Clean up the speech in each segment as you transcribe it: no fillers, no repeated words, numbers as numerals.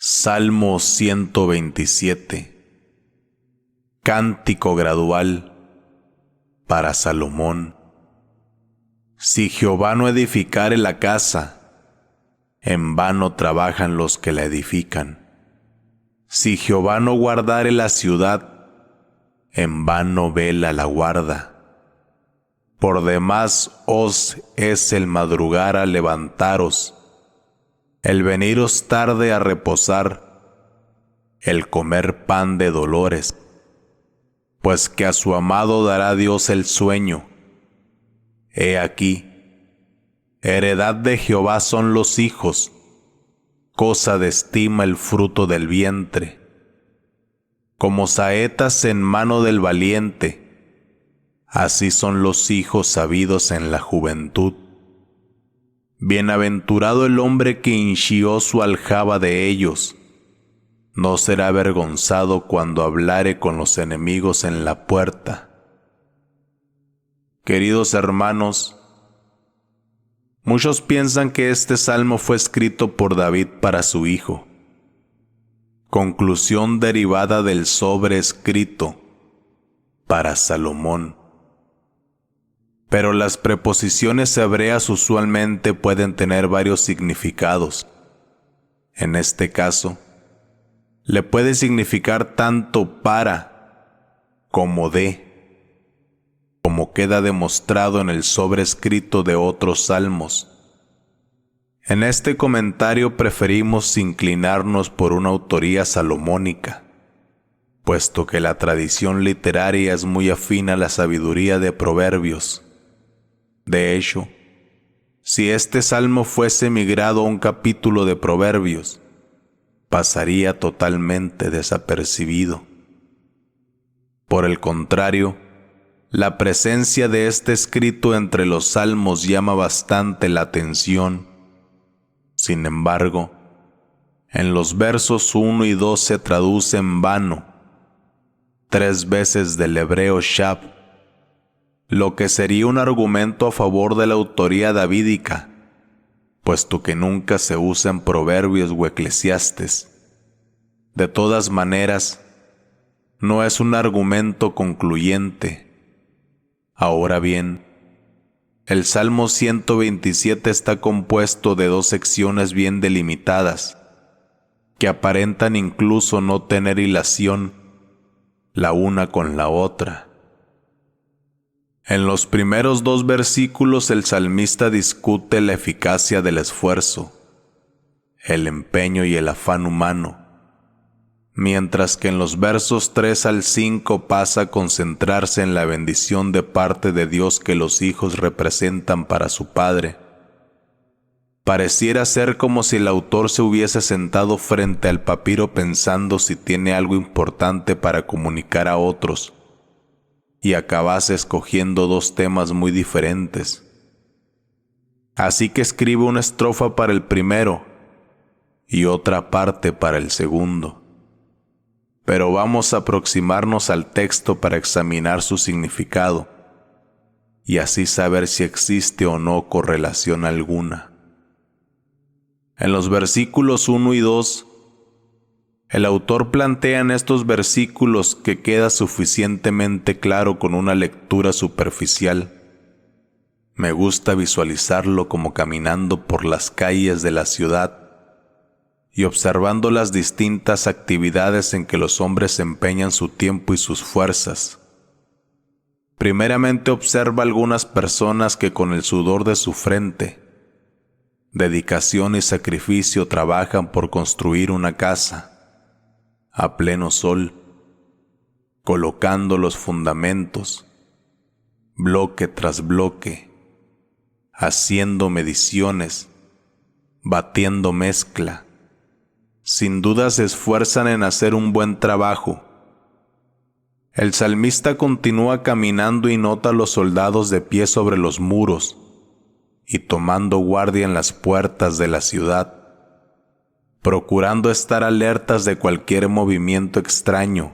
Salmo 127. Cántico gradual para Salomón. Si Jehová no edificare la casa, en vano trabajan los que la edifican. Si Jehová no guardare la ciudad, en vano vela la guarda. Por demás os es el madrugar a levantaros, el veniros tarde a reposar, el comer pan de dolores, pues que a su amado dará Dios el sueño. He aquí, heredad de Jehová son los hijos, cosa de estima el fruto del vientre. Como saetas en mano del valiente, así son los hijos sabidos en la juventud. Bienaventurado el hombre que hinchió su aljaba de ellos. No será avergonzado cuando hablare con los enemigos en la puerta. Queridos hermanos, muchos piensan que este salmo fue escrito por David para su hijo, conclusión derivada del sobrescrito para Salomón. Pero las preposiciones hebreas usualmente pueden tener varios significados. En este caso, le puede significar tanto para como de, como queda demostrado en el sobrescrito de otros salmos. En este comentario preferimos inclinarnos por una autoría salomónica, puesto que la tradición literaria es muy afín a la sabiduría de Proverbios. De hecho, si este salmo fuese migrado a un capítulo de Proverbios, pasaría totalmente desapercibido. Por el contrario, la presencia de este escrito entre los salmos llama bastante la atención. Sin embargo, en los versos 1 y 2 se traduce en vano, 3 veces del hebreo shab, lo que sería un argumento a favor de la autoría davídica, puesto que nunca se usa en Proverbios o Eclesiastes. De todas maneras, no es un argumento concluyente. Ahora bien, el Salmo 127 está compuesto de 2 secciones bien delimitadas, que aparentan incluso no tener hilación la una con la otra. En los primeros 2 versículos el salmista discute la eficacia del esfuerzo, el empeño y el afán humano, mientras que en los versos 3 al 5 pasa a concentrarse en la bendición de parte de Dios que los hijos representan para su padre. Pareciera ser como si el autor se hubiese sentado frente al papiro pensando si tiene algo importante para comunicar a otros, y acabase escogiendo 2 temas muy diferentes. Así que escribe una estrofa para el primero y otra parte para el segundo. Pero vamos a aproximarnos al texto para examinar su significado y así saber si existe o no correlación alguna. En los versículos 1 y 2, el autor plantea en estos versículos que queda suficientemente claro con una lectura superficial. Me gusta visualizarlo como caminando por las calles de la ciudad y observando las distintas actividades en que los hombres empeñan su tiempo y sus fuerzas. Primeramente observa algunas personas que con el sudor de su frente, dedicación y sacrificio trabajan por construir una casa, a pleno sol, colocando los fundamentos, bloque tras bloque, haciendo mediciones, batiendo mezcla. Sin duda se esfuerzan en hacer un buen trabajo. El salmista continúa caminando y nota a los soldados de pie sobre los muros y tomando guardia en las puertas de la ciudad, procurando estar alertas de cualquier movimiento extraño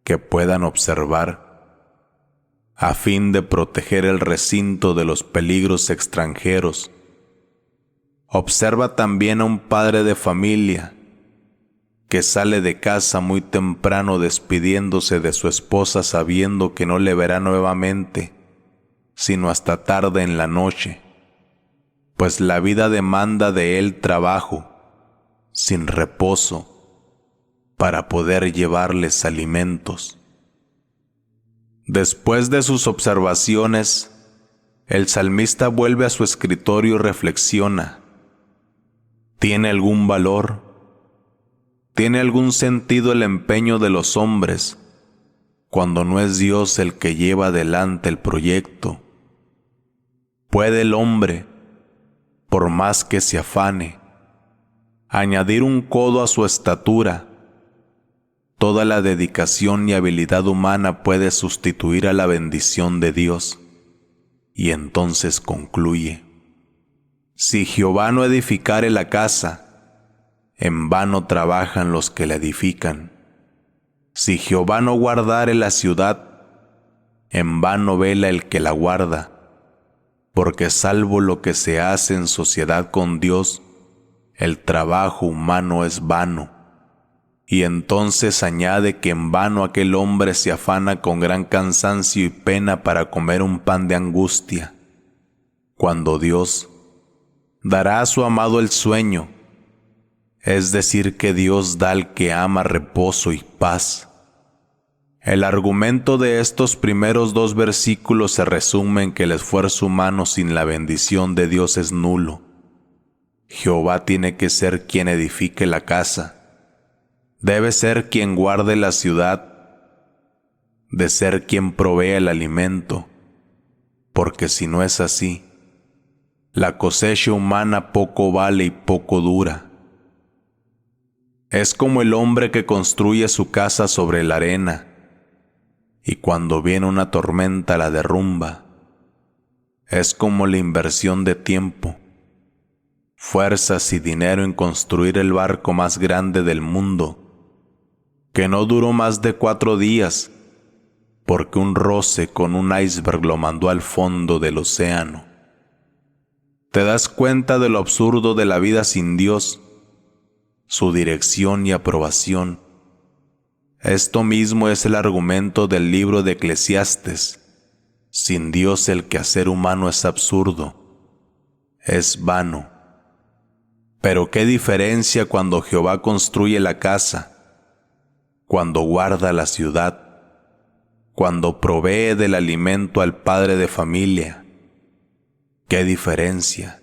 que puedan observar, a fin de proteger el recinto de los peligros extranjeros. Observa también a un padre de familia que sale de casa muy temprano despidiéndose de su esposa sabiendo que no le verá nuevamente, sino hasta tarde en la noche, pues la vida demanda de él trabajo, sin reposo, para poder llevarles alimentos. Después de sus observaciones, el salmista vuelve a su escritorio y reflexiona. ¿Tiene algún valor? ¿Tiene algún sentido el empeño de los hombres cuando no es Dios el que lleva adelante el proyecto? ¿Puede el hombre, por más que se afane, añadir un codo a su estatura? Toda la dedicación y habilidad humana puede sustituir a la bendición de Dios. Y entonces concluye: si Jehová no edificare la casa, en vano trabajan los que la edifican. Si Jehová no guardare la ciudad, en vano vela el que la guarda. Porque salvo lo que se hace en sociedad con Dios, el trabajo humano es vano. Y entonces añade que en vano aquel hombre se afana con gran cansancio y pena para comer un pan de angustia, cuando Dios dará a su amado el sueño, es decir, que Dios da al que ama reposo y paz. El argumento de estos primeros 2 versículos se resume en que el esfuerzo humano sin la bendición de Dios es nulo. Jehová tiene que ser quien edifique la casa. Debe ser quien guarde la ciudad, de ser quien provee el alimento, porque si no es así, la cosecha humana poco vale y poco dura. Es como el hombre que construye su casa sobre la arena, y cuando viene una tormenta la derrumba. Es como la inversión de tiempo, fuerzas y dinero en construir el barco más grande del mundo, que no duró más de 4 días, porque un roce con un iceberg lo mandó al fondo del océano. ¿Te das cuenta de lo absurdo de la vida sin Dios, su dirección y aprobación? Esto mismo es el argumento del libro de Eclesiastes. Sin Dios el quehacer humano es absurdo, es vano. Pero qué diferencia cuando Jehová construye la casa, cuando guarda la ciudad, cuando provee del alimento al padre de familia. ¡Qué diferencia!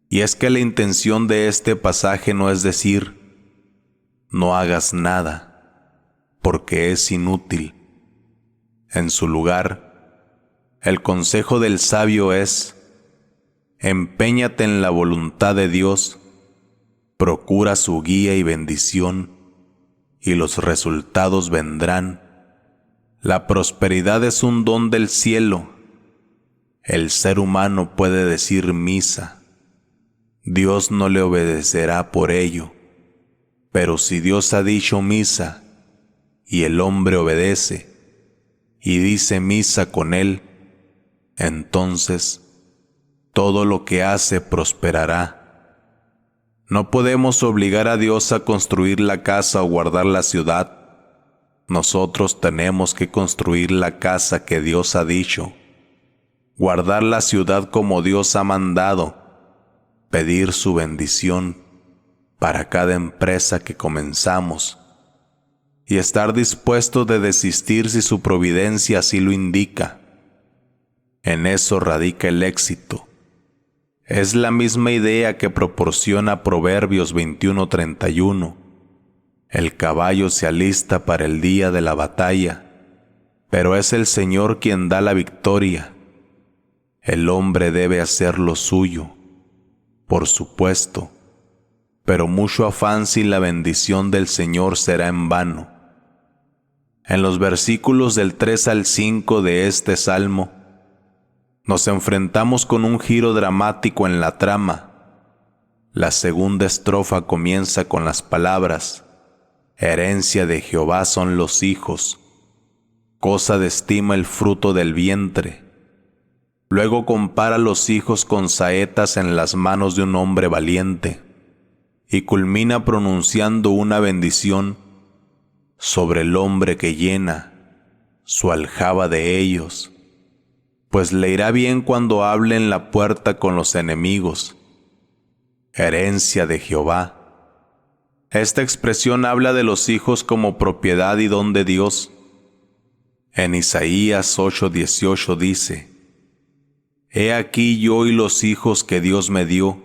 Y es que la intención de este pasaje no es decir, no hagas nada, porque es inútil. En su lugar, el consejo del sabio es, empéñate en la voluntad de Dios, procura su guía y bendición, y los resultados vendrán. La prosperidad es un don del cielo. El ser humano puede decir misa. Dios no le obedecerá por ello. Pero si Dios ha dicho misa, y el hombre obedece, y dice misa con él, entonces todo lo que hace prosperará. No podemos obligar a Dios a construir la casa o guardar la ciudad. Nosotros tenemos que construir la casa que Dios ha dicho, guardar la ciudad como Dios ha mandado, pedir su bendición para cada empresa que comenzamos y estar dispuestos de desistir si su providencia así lo indica. En eso radica el éxito. Es la misma idea que proporciona Proverbios 21:31. El caballo se alista para el día de la batalla, pero es el Señor quien da la victoria. El hombre debe hacer lo suyo, por supuesto, pero mucho afán sin la bendición del Señor será en vano. En los versículos del 3 al 5 de este salmo, nos enfrentamos con un giro dramático en la trama. La segunda estrofa comienza con las palabras: herencia de Jehová son los hijos, cosa de estima el fruto del vientre. Luego compara los hijos con saetas en las manos de un hombre valiente, y culmina pronunciando una bendición sobre el hombre que llena su aljaba de ellos, pues le irá bien cuando hable en la puerta con los enemigos. Herencia de Jehová. Esta expresión habla de los hijos como propiedad y don de Dios. En Isaías 8:18 dice: He aquí yo y los hijos que Dios me dio.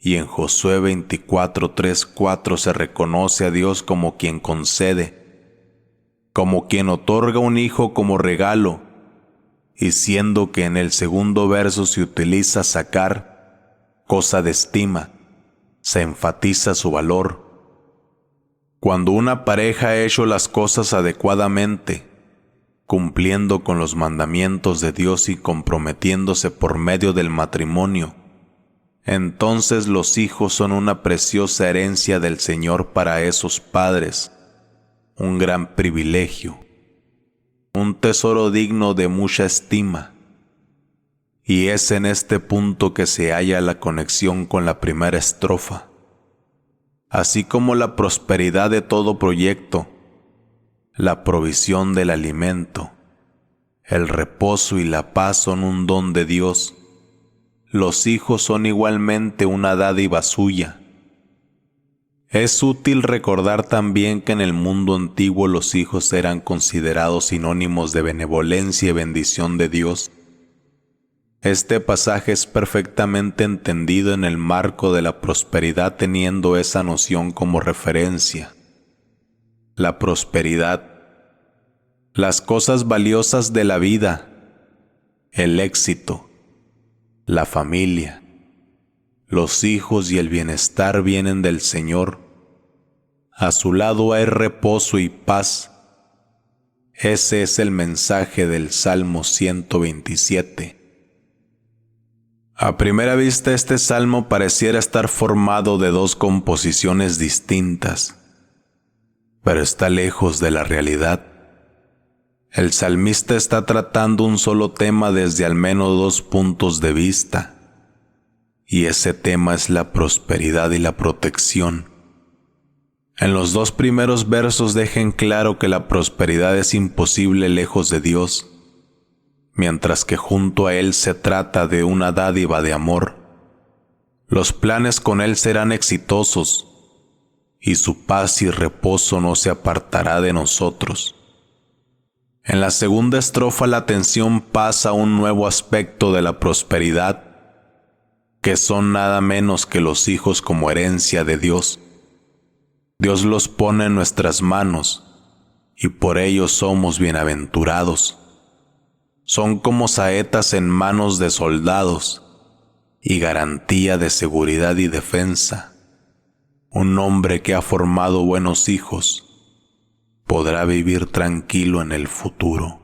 Y en Josué 24:3-4 se reconoce a Dios como quien concede, como quien otorga un hijo como regalo, y siendo que en el segundo verso se utiliza sacar, cosa de estima, se enfatiza su valor. Cuando una pareja ha hecho las cosas adecuadamente, cumpliendo con los mandamientos de Dios y comprometiéndose por medio del matrimonio, entonces los hijos son una preciosa herencia del Señor para esos padres, un gran privilegio, un tesoro digno de mucha estima. Y es en este punto que se halla la conexión con la primera estrofa. Así como la prosperidad de todo proyecto, la provisión del alimento, el reposo y la paz son un don de Dios, los hijos son igualmente una dádiva suya. Es útil recordar también que en el mundo antiguo los hijos eran considerados sinónimos de benevolencia y bendición de Dios. Este pasaje es perfectamente entendido en el marco de la prosperidad, teniendo esa noción como referencia. La prosperidad, las cosas valiosas de la vida, el éxito, la familia, los hijos y el bienestar vienen del Señor. A su lado hay reposo y paz. Ese es el mensaje del Salmo 127. A primera vista, este salmo pareciera estar formado de dos composiciones distintas, pero está lejos de la realidad. El salmista está tratando un solo tema desde al menos dos puntos de vista, y ese tema es la prosperidad y la protección. En los dos primeros versos dejan claro que la prosperidad es imposible lejos de Dios, mientras que junto a Él se trata de una dádiva de amor. Los planes con Él serán exitosos, y su paz y reposo no se apartará de nosotros. En la segunda estrofa la atención pasa a un nuevo aspecto de la prosperidad, que son nada menos que los hijos como herencia de Dios. Dios los pone en nuestras manos, y por ello somos bienaventurados. Son como saetas en manos de soldados y garantía de seguridad y defensa. Un hombre que ha formado buenos hijos podrá vivir tranquilo en el futuro.